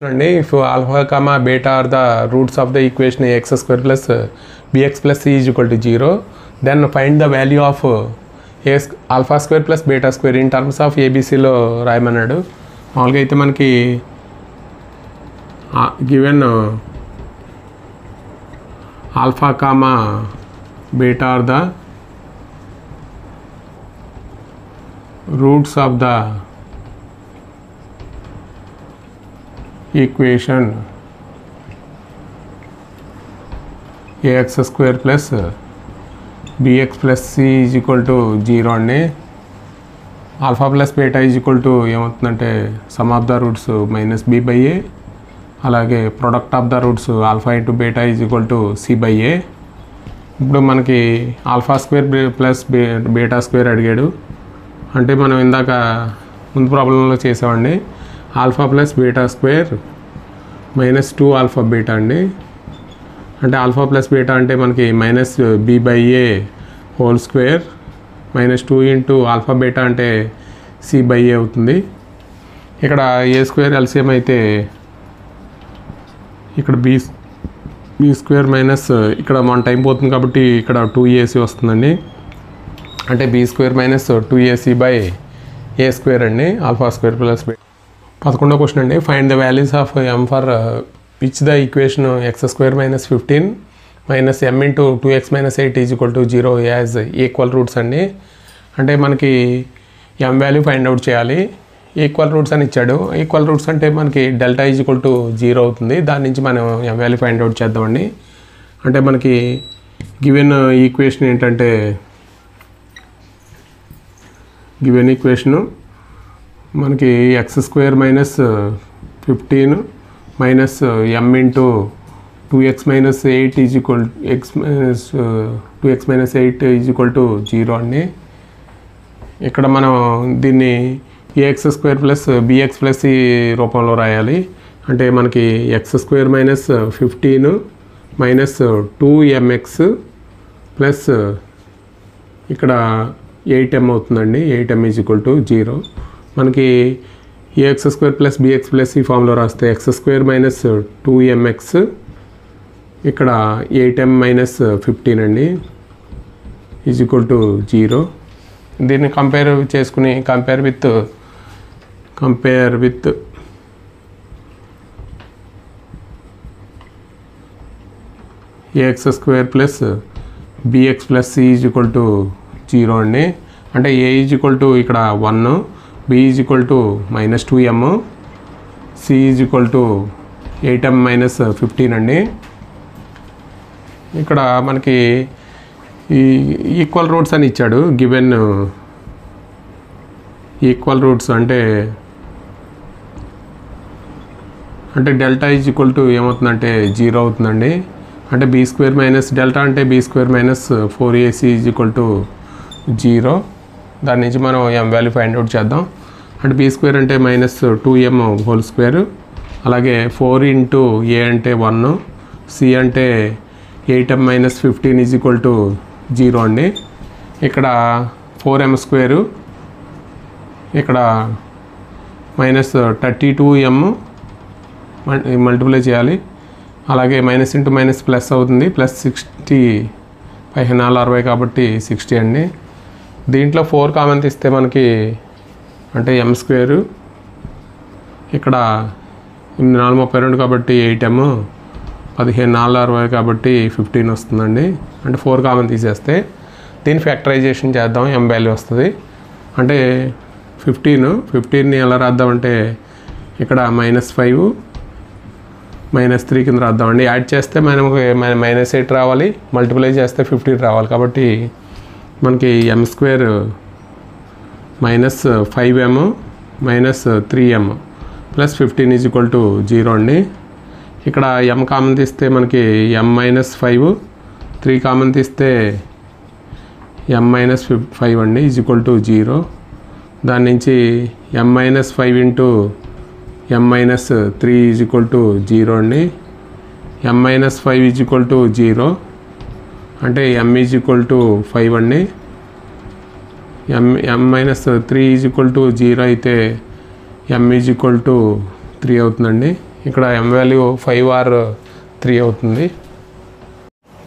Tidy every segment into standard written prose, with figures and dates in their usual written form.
If alpha comma beta are the roots of the equation ax square plus bx plus c is equal to 0, then find the value of alpha square plus beta square in terms of ABCలో రాయమన్నాడు. మామూలుగా అయితే మనకి given alpha comma beta are the roots of the equation ax square plus bx plus c is equal to 0 అండి. Alpha plus beta is equal to ఏమవుతుందంటే sum of the roots minus B by A, అలాగే product of the roots alpha into beta is equal to C by A. ఇప్పుడు మనకి alpha square plus beta square అడిగాడు. అంటే మనం ఇందాక ముందు ప్రాబ్లంలో చేసామండి. Alpha plus beta square minus 2 alpha beta అండి. అంటే ఆల్ఫా ప్లస్ బీటా అంటే మనకి minus B by A whole square minus 2 into alpha beta అంటే సి బై ఏ అవుతుంది. ఇక్కడ ఏ స్క్వేర్ ఎల్సిఎం అయితే ఇక్కడ బి స్క్వేర్ మైనస్ ఇక్కడ మన టైం పోతుంది కాబట్టి ఇక్కడ 2ac వస్తుందండి. అంటే B square minus 2ac by A square అండి. Alpha square plus beta. 11వ క్వశ్చన్ అండి. Find the values of M for which the equation X square minus 15 minus M into 2x minus 8 is equal to 0 as equal roots అండి. అంటే మనకి M value find out చేయాలి. Equal roots అని ఇచ్చాడు. Equal roots అంటే మనకి delta is equal to 0 అవుతుంది. దాని నుంచి మనం ఎం వాల్యూ ఫైండ్ అవుట్ చేద్దామండి. అంటే మనకి గివెన్ ఈక్వేషన్ ఏంటంటే గివెన్ ఈక్వేషను మనకి x square minus 15 minus M into 2x minus 8 is equal 2x minus 8 is equal to 0 అండి. ఇక్కడ మనం దీన్ని ax square plus bx plus ఈ రూపంలో రాయాలి. అంటే మనకి x square minus 15 minus 2mx plus ఇక్కడ 8m అవుతుందండి. 8m is equal to 0. మనకి ax square plus bx plus ఈ ఫామ్లో రాస్తే ఎక్స్ స్క్వేర్ మైనస్ 2mx ఇక్కడ 8m మైనస్ 15 అండి ఈజ్ ఈక్వల్ టు 0. దీన్ని కంపేర్ చేసుకుని compare with AX square plus bx plus c is equal to 0 అండి. అంటే ఏ ఈజ్ ఈక్వల్ టు ఇక్కడ 1, b is equal to minus 2m, c is equal to 8m minus 15 అండి. ఇక్కడ మనకి ఈ equal roots అని ఇచ్చాడు. గివెన్ ఈక్వల్ రూట్స్ అంటే డెల్టా ఈజ్ ఈక్వల్ టు ఏమవుతుందంటే 0 అవుతుందండి. అంటే బీ స్క్వేర్ మైనస్ డెల్టా అంటే b square minus 4ac is equal to 0. దాని నుంచి మనం ఎం వాల్యూ ఫైండ్ అవుట్ చేద్దాం. అంటే బీ స్క్వేర్ అంటే మైనస్ 2m హోల్ స్క్వేర్, అలాగే 4 ఇంటూ ఏ అంటే 1, సి అంటే 8m minus 15 is equal to 0 అండి. ఇక్కడ 4m స్క్వేరు, ఇక్కడ మైనస్ 32m మల్టిప్లై చేయాలి. అలాగే మైనస్ ఇంటూ మైనస్ ప్లస్ అవుతుంది. ప్లస్ 60 14 కాబట్టి 60 అండి. దీంట్లో 4 కామన్ తీస్తే మనకి అంటే m స్క్వేరు, ఇక్కడ 8×4 32 కాబట్టి 8m, 14×4 కాబట్టి 15 వస్తుందండి. అంటే 4 కామన్ తీసేస్తే దీన్ని ఫ్యాక్టరైజేషన్ చేద్దాం, m వాల్యూ వస్తుంది. అంటే 15ని ఎలా రాద్దామంటే ఇక్కడ -5 -3 కింద రాద్దామండి. యాడ్ చేస్తే మనకి -8 రావాలి, మల్టిప్లై చేస్తే 15 రావాలి. కాబట్టి మనకి m square minus 5m minus 3m plus 15 is equal to 0 అండి. ఇక్కడ m కామన్ తీస్తే మనకి m మైనస్ 5, 3 కామన్ తీస్తే m మైనస్ 5 అండి ఈజ్ ఈక్వల్ టు 0. దాని నుంచి m minus 5 into m minus 3 is equal to 0 అండి. m minus 5 is equal to 0 అంటే m ఈజ్ ఈక్వల్ టు 5 అండి. m minus 3 is equal to 0 అయితే m ఈజ్ ఈక్వల్ టు 3 అవుతుందండి. ఇక్కడ m value 5 or 3 అవుతుంది.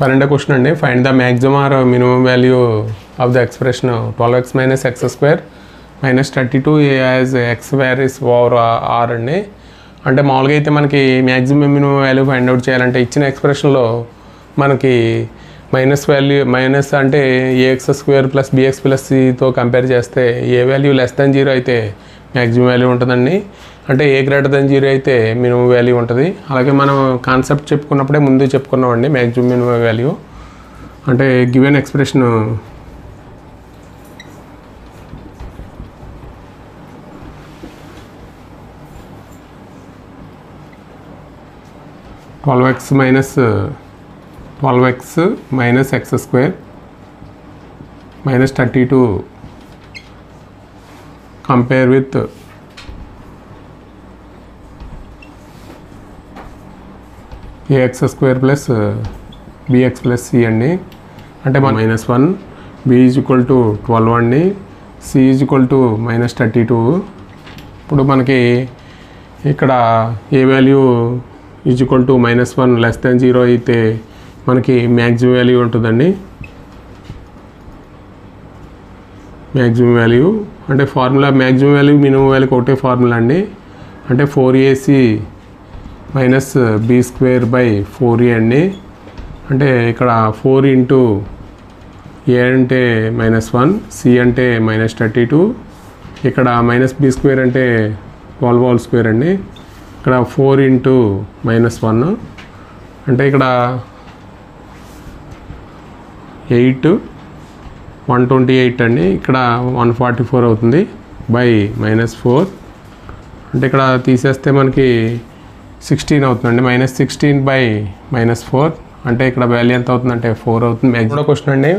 12వ క్వశ్చన్ అండి, find the maximum or minimum value of the expression 12x minus X square minus 32 as X varies over R అండి. అంటే మామూలుగా అయితే మనకి maximum minimum value find out చేయాలంటే ఇచ్చిన ఎక్స్ప్రెషన్లో మనకి మైనస్ వాల్యూ మైనస్ అంటే A X square plus bx plus సితో కంపేర్ చేస్తే ఏ వాల్యూ లెస్ దాన్ 0 అయితే మ్యాక్సిమం వాల్యూ ఉంటుందండి. అంటే ఏ గ్రేటర్ దాన్ 0 అయితే మినిమం వాల్యూ ఉంటుంది. అలాగే మనం కాన్సెప్ట్ చెప్పుకున్నప్పుడే ముందు చెప్పుకున్నామండి మ్యాక్సిమం మినిమం వాల్యూ. అంటే given expression twelve x minus X square minus 32 compare with AX square plus bx plus C అండి. అంటే మన -1 బి ఈజ్ ఈక్వల్ టు 12 అండి, సి ఈజ్ ఈక్వల్ టు -32. ఇప్పుడు మనకి ఇక్కడ A value is equal to -1 less than 0 అయితే మనకి maximum value ఉంటుందండి. మ్యాక్సిమం వాల్యూ అంటే ఫార్ములా మ్యాక్సిమం వాల్యూ మినిమం వాల్యూకి ఒకటే ఫార్ములా అండి. అంటే 4ac minus B square by 4a అండి. అంటే ఇక్కడ 4 ఇంటూ ఏ అంటే -1, సి అంటే -32, ఇక్కడ మైనస్ బీ స్క్వేర్ అంటే 12 హోల్ స్క్వేర్ అండి. ఇక్కడ 4 ఇంటూ -1 అంటే ఇక్కడ 8 128 అండి, ఇక్కడ 144 అవుతుంది బై -4 అంటే ఇక్కడ తీసేస్తే మనకి 16 అవుతుందండి. -16 బై -4 అంటే ఇక్కడ వాల్యూ ఎంత అవుతుందంటే 4 అవుతుంది. మ్యాక్సిమం క్వశ్చన్ అండి,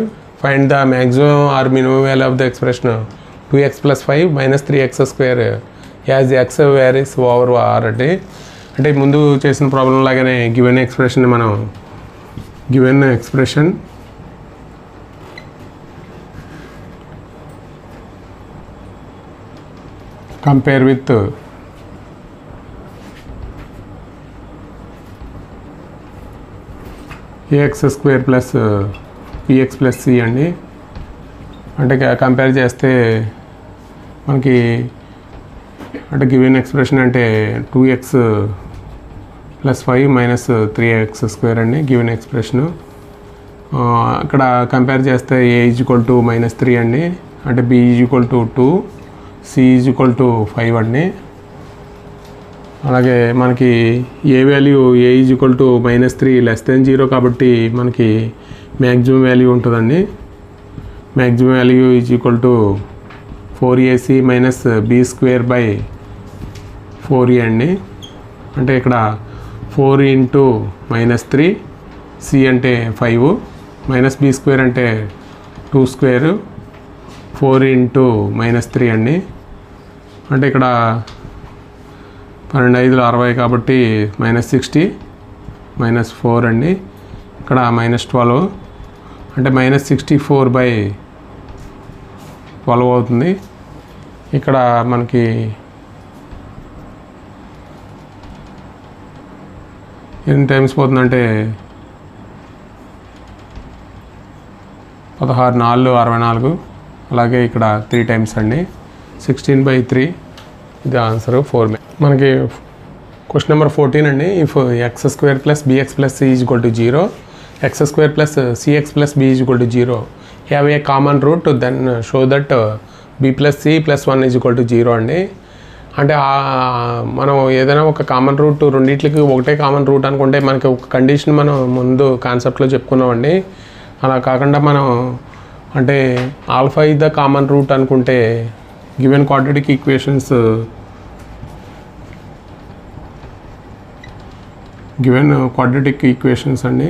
find the maximum or minimum value of the expression 2x + 5 - 3x square as X varies over R అంటే. అంటే ముందు చేసిన ప్రాబ్లం లాగానే గివెన్ ఎక్స్ప్రెషన్ మనం given expression compare with AX square plus bx plus C అండి. అంటే compare చేస్తే మనకి అంటే గివెన్ ఎక్స్ప్రెషన్ అంటే 2x + 5 - 3x స్క్వేర్ అండి గివెన్ ఎక్స్ప్రెషను. ఇక్కడ కంపేర్ చేస్తే ఏ ఈజ్ ఈక్వల్ టు -3 అండి, అంటే B is equal to 2, C is equal to 5 అండి. అలాగే మనకి A value A is equal to -3 less than 0 కాబట్టి మనకి మ్యాక్సిమం వాల్యూ ఉంటుందండి. Maximum value is equal to 4ac minus B square by 4a అండి. అంటే ఇక్కడ 4 ఇంటూ -3, సి అంటే 5 మైనస్ బీ స్క్వేర్ అంటే 2 స్క్వేర్ 4 ఇంటూ -3 అండి. అంటే ఇక్కడ 12 5 60 కాబట్టి -60 -4 అండి. ఇక్కడ -12 అంటే -64 బై 12 అవుతుంది. ఇక్కడ మనకి ఎన్ని టైమ్స్ పోతుందంటే 16 4 64, అలాగే ఇక్కడ 3 టైమ్స్ అండి 16/3. ఇది ఆన్సర్ 4. మనకి క్వశ్చన్ నెంబర్ 14 అండి. If x square plus bx plus c is equal to 0, x square plus cx plus b is equal to 0, have a common root then show that b plus c plus 1 is equal to 0 అండి. అంటే మనం ఏదైనా ఒక common route రెండింటికి ఒకటే common root అనుకుంటే మనకి ఒక కండిషన్ మనం ముందు కాన్సెప్ట్లో చెప్పుకున్నామండి. అలా కాకుండా మనం అంటే alpha is the common root అనుకుంటే గివెన్ క్వాడ్రాటిక్ ఈక్వేషన్స్ అండి.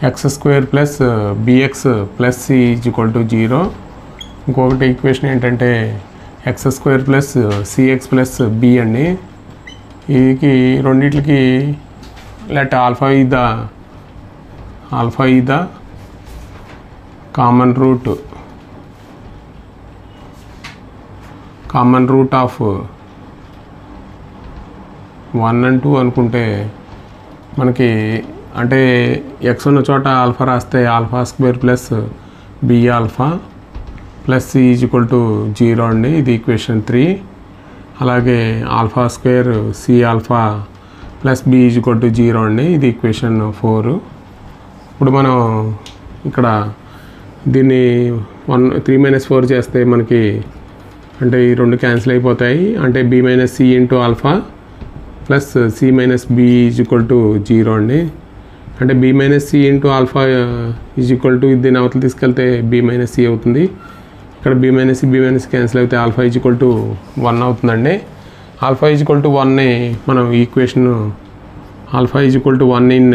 X square plus bx plus c is equal to 0. ఇంకొకటి ఈక్వేషన్ ఏంటంటే x square plus cx plus b అండి. ఇది రెండింటికి alpha is the common root of 1 and 2 అనుకుంటే మనకి అంటే ఎక్స్ ఉన్న చోట ఆల్ఫా రాస్తే alpha square plus b alpha plus c is equal to 0 అండి. ఇది ఈక్వేషన్ 3. అలాగే alpha square c alpha plus b is equal to 0 అండి. ఇది ఈక్వేషన్ 4. ఇప్పుడు మనం ఇక్కడ దీన్ని 3 - 4 చేస్తే మనకి అంటే ఈ రెండు క్యాన్సిల్ అయిపోతాయి. అంటే B minus C into alpha plus C minus B is equal to 0 అండి. అంటే B minus C into alpha is equal to దీన్ని అవతల తీసుకెళ్తే బి మైనస్ సి అవుతుంది. ఇక్కడ బి మైనస్ క్యాన్సిల్ అయితే ఆల్ఫా ఈజ్ ఈక్వల్ టు 1 అవుతుందండి. ఆల్ఫా ఈజ్ ఈక్వల్ టు 1ని మనం equation alpha is equal to 1 in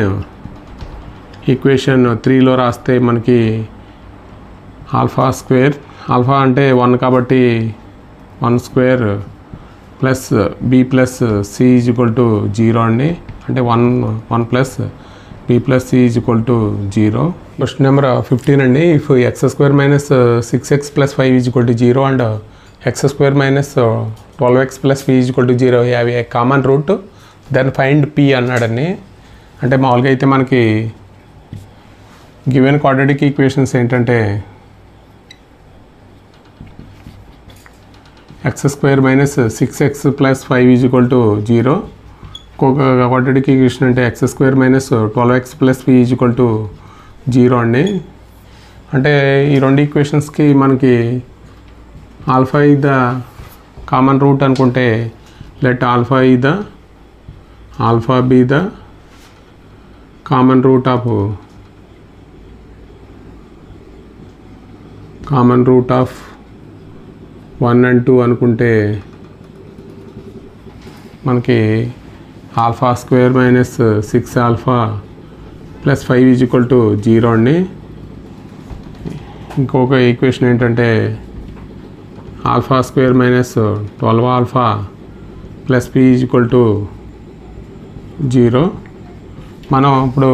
equation 3లో రాస్తే మనకి ఆల్ఫా స్క్వేర్ ఆల్ఫా అంటే 1 కాబట్టి 1 square plus b plus c is equal to 0 అండి. అంటే 1 plus b plus c is equal to 0. Question number 15 అండి. If x square minus 6x plus 5 is equal to 0 and x square minus 12x plus P is equal to 0 have a common root then find p అన్నాడండి. అంటే మామూలుగా అయితే మనకి given quadratic equations ఏంటంటే x square minus 6x plus 5 is equal to 0. ఇంకొక quadratic equation అంటే X square minus 12x plus P is equal to 0 అండి. అంటే ఈ రెండు ఈక్వేషన్స్కి మనకి alpha is the common root అనుకుంటే let alpha be the common root of 1 and 2 అనుకుంటే మనకి alpha square minus 6 alpha plus 5 is equal to 0 అండి. ఇంకొక ఈక్వేషన్ ఏంటంటే alpha square minus 12 alpha plus P is equal to 0. మనం ఇప్పుడు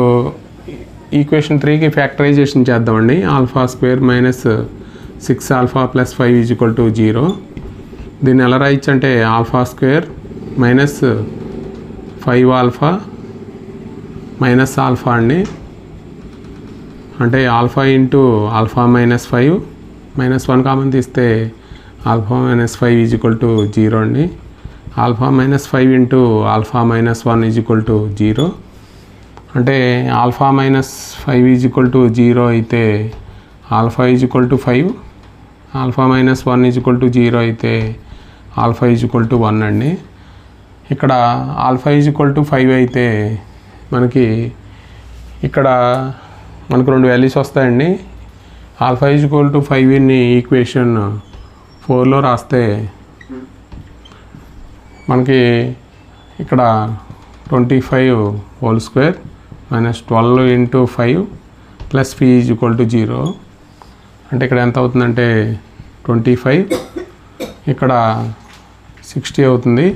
equation 3కి factorisation చేద్దామండి. Alpha square minus 6 alpha plus 5 is equal to 0. దీన్ని ఎలా రాయొచ్చు అంటే alpha square minus 5 alpha minus alpha అండి. అంటే alpha into alpha minus 5 -1 common తీస్తే alpha minus 5 is equal to 0 అండి. Alpha minus 5 into alpha minus 1 is equal to 0. అంటే alpha minus 5 is equal to 0 అయితే alpha is equal to 5, alpha minus 1 is equal to 0 అయితే alpha is equal to 1 అండి. ఇక్కడ alpha is equal to 5 అయితే మనకి ఇక్కడ మనకు 2 వాల్యూస్ వస్తాయండి. ఆల్ఫా ఈజ్ ఈక్వల్ టు 5ని ఈక్వేషన్ 4లో రాస్తే మనకి ఇక్కడ 25 whole square minus 12 into 5 plus P is equal to 0. అంటే ఇక్కడ ఎంత అవుతుందంటే 25, ఇక్కడ 60 అవుతుంది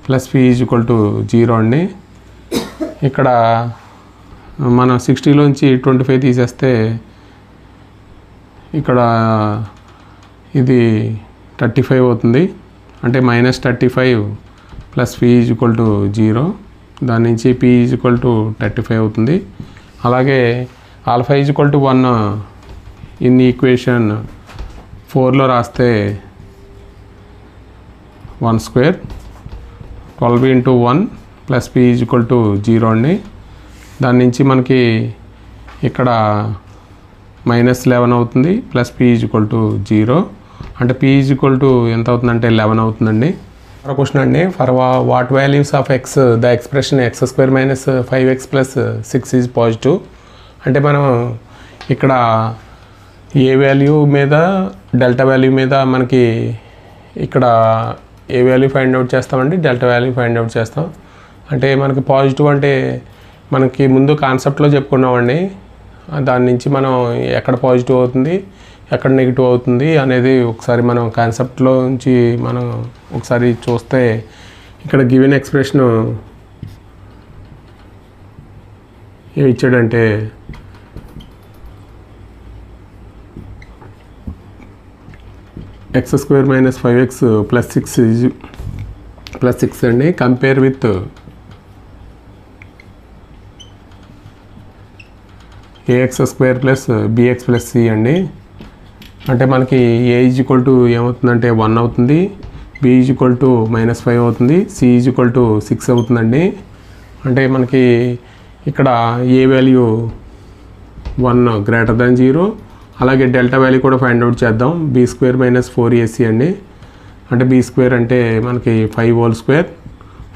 plus P is equal to 0 అండి. ఇక్కడ మనం 60లోంచి 25 తీసేస్తే ఇక్కడ ఇది 35 అవుతుంది. అంటే -35 plus P is equal to 0. దాని నుంచి పి ఈజ్ ఈక్వల్ టు 35 అవుతుంది. అలాగే alpha is equal to 1 in equation 4లో రాస్తే 1 square 12 into 1 plus P is equal to 0 అండి. దాని నుంచి మనకి ఇక్కడ -11 అవుతుంది plus P is equal to 0. అంటే పి ఈజ్ ఈక్వల్ టు ఎంత అవుతుందంటే 11 అవుతుందండి. మరో క్వశ్చన్ అండి. For what values of X the expression X square minus 5x plus 6 is positive. అంటే మనం ఇక్కడ ఏ వాల్యూ మీద డెల్టా వాల్యూ మీద మనకి ఇక్కడ ఏ వాల్యూ ఫైండ్ అవుట్ చేస్తామండి, డెల్టా వాల్యూ ఫైండ్ అవుట్ చేస్తాం. అంటే మనకి పాజిటివ్ అంటే మనకి ముందు కాన్సెప్ట్లో చెప్పుకున్నామండి. దాని నుంచి మనం ఎక్కడ పాజిటివ్ అవుతుంది ఎక్కడ నెగిటివ్ అవుతుంది అనేది ఒకసారి మనం కాన్సెప్ట్లో నుంచి మనం ఒకసారి చూస్తే ఇక్కడ గివెన్ ఎక్స్ప్రెషన్ ఏమి ఇచ్చాడంటే X square minus 5x plus 6 అండి. Compare with ax square plus bx plus c అండి. అంటే మనకి a ఈక్వల్ టు ఏమవుతుందంటే 1 అవుతుంది, b ఈక్వల్ టు -5 అవుతుంది, c ఈక్వల్ టు 6 అవుతుందండి. అంటే మనకి ఇక్కడ ఏ వాల్యూ 1 గ్రేటర్ దాన్ 0, అలాగే డెల్టా వాల్యూ కూడా ఫైండ్ అవుట్ చేద్దాం. b స్క్వేర్ మైనస్ 4ac అండి. అంటే b స్క్వేర్ అంటే మనకి 5 హోల్ స్క్వేర్,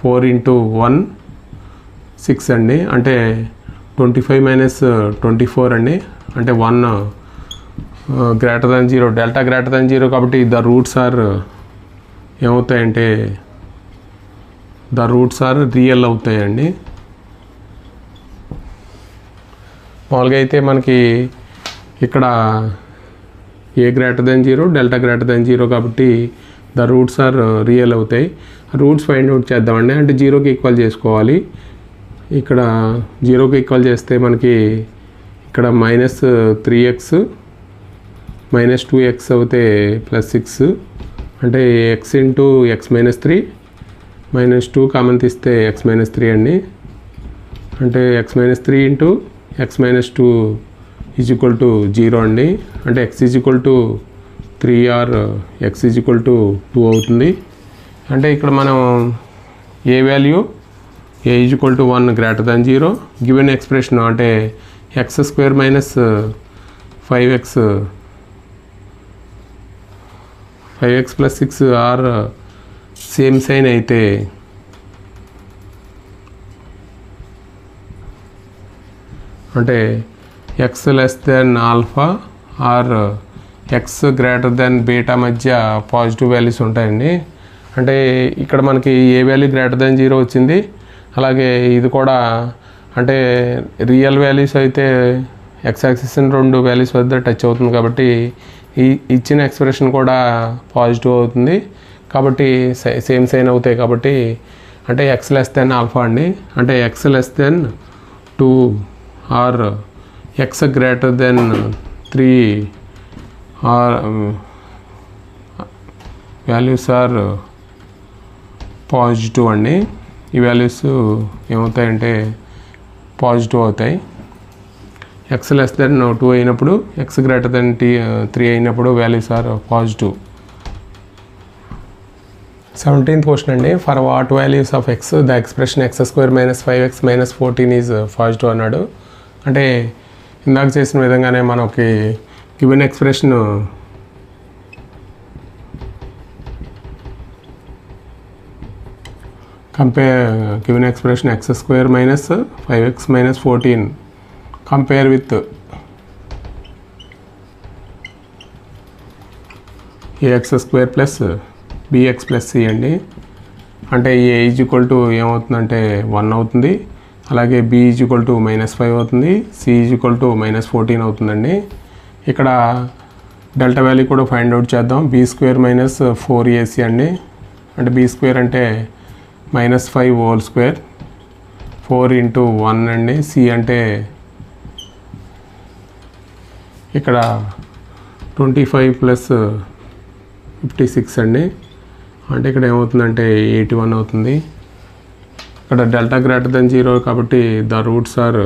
4 ఇంటూ 1 6 అండి. అంటే 25 మైనస్ 24 అండి. అంటే 1 greater than 0, delta greater than 0 కాబట్టి ద రూట్స్ ఆర్ ఏమవుతాయంటే రియల్ అవుతాయండి. మామూలుగా అయితే మనకి ఇక్కడ a greater than 0, delta greater than 0 కాబట్టి ద రూట్స్ ఆర్ రియల్ అవుతాయి. రూట్స్ ఫైండ్ అవుట్ చేద్దామండి. అంటే 0కి ఈక్వల్ చేసుకోవాలి. ఇక్కడ 0కి ఈక్వల్ చేస్తే మనకి ఇక్కడ -3x -2x అవుతే +6, అంటే x ఇంటూ x -3 -2 కామన్ తీస్తే x -3 అండి. అంటే x -3 into x -2 is equal to 0 అండి. అంటే x is equal to 3 or x is equal to 2 అవుతుంది. అంటే ఇక్కడ మనం a value a is equal to 1 greater than 0 given expression అంటే x square minus 5x plus 6 are same sign అయితే అంటే x less than alpha or x greater than beta మధ్య positive values ఉంటాయండి. అంటే ఇక్కడ మనకి ఏ వాల్యూ గ్రేటర్ దెన్ 0 వచ్చింది, అలాగే ఇది కూడా అంటే రియల్ వాల్యూస్ అయితే x యాక్సిస్ 2 వాల్యూస్ వద్ద టచ్ అవుతుంది కాబట్టి ఈ ఇచ్చిన ఎక్స్ప్రెషన్ కూడా పాజిటివ్ అవుతుంది. కాబట్టి సేమ్ సైన్ అవుతాయి. కాబట్టి అంటే x లెస్ దెన్ ఆల్ఫా అండి. అంటే x less than 2 or x greater than 3 are values are positive అండి. ఈ వాల్యూస్ ఏమవుతాయంటే పాజిటివ్ అవుతాయి. x లెస్ దెన్ 2 అయినప్పుడు, x గ్రేటర్ దెన్ 3 అయినప్పుడు values are positive. 17th question అండి. For what values of x the expression x square minus 5x minus 14 is positive అన్నాడు. అంటే ఇందాక చేసిన విధంగానే మనకి given expression given expression x square minus 5x minus 14 compare with ax square plus bx plus c అండి. అంటే a is equal to ఏమవుతుందంటే 1 అవుతుంది, అలాగే b ఈజ్ ఈక్వల్ టు -5 అవుతుంది, c ఈజ్ ఈక్వల్ టు -14 అవుతుందండి. ఇక్కడ డెల్టా వాల్యూ కూడా find out చేద్దాం. b స్క్వేర్ మైనస్ 4ac అండి. అంటే b స్క్వేర్ అంటే -5 హోల్ స్క్వేర్, 4 ఇంటూ 1 అండి. c అంటే ఇక్కడ 25 ప్లస్ 56 అండి. అంటే ఇక్కడ ఏమవుతుందంటే 81 అవుతుంది. ఇక్కడ డెల్టా గ్రేటర్ దెన్ 0 కాబట్టి ద రూట్స్ ఆర్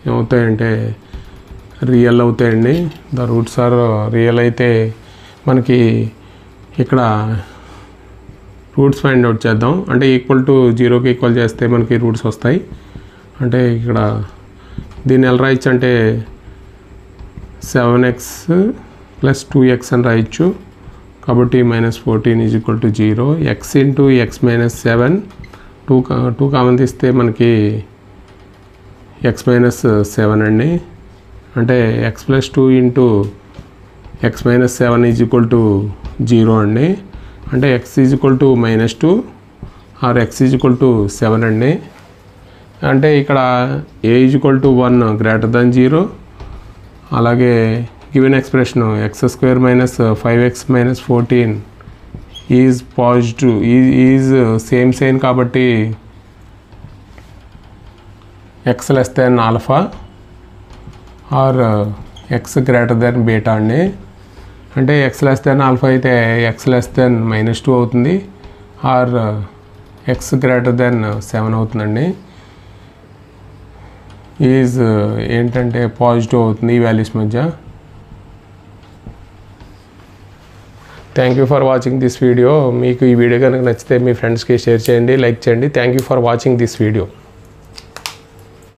ఏమవుతాయంటే రియల్ అవుతాయండి. ద రూట్స్ ఆర్ రియల్ అయితే మనకి ఇక్కడ రూట్స్ ఫైండ్ అవుట్ చేద్దాం. అంటే ఈక్వల్ టు 0కి ఈక్వల్ చేస్తే మనకి రూట్స్ వస్తాయి. అంటే ఇక్కడ దీన్ని ఎలా రాయొచ్చు అంటే 7x ప్లస్ 2x అని రాయొచ్చు. కాబట్టి -14 is equal to 0. x into x minus 7 2 common తీస్తే మనకి x మైనస్ 7 అండి. అంటే x plus 2 into x minus 7 is equal to 0 అండి. అంటే x is equal to -2 or x is equal to 7 అండి. అంటే ఇక్కడ a is equal to 1 greater than 0, అలాగే given expression x square minus 5x minus 14 is positive is same sign కాబట్టి x less than alpha or x greater than beta అండి. అంటే x less than alpha అయితే x less than -2 అవుతుంది, are x greater then 7 అవుతుందండి. Is ఏంటంటే positive అవుతుంది ఈ values మధ్య. Thank you for watching this video. మీకు ఈ వీడియో కనుక నచ్చితే మీ ఫ్రెండ్స్కి షేర్ చేయండి, లైక్ చేయండి. Thank you for watching this video.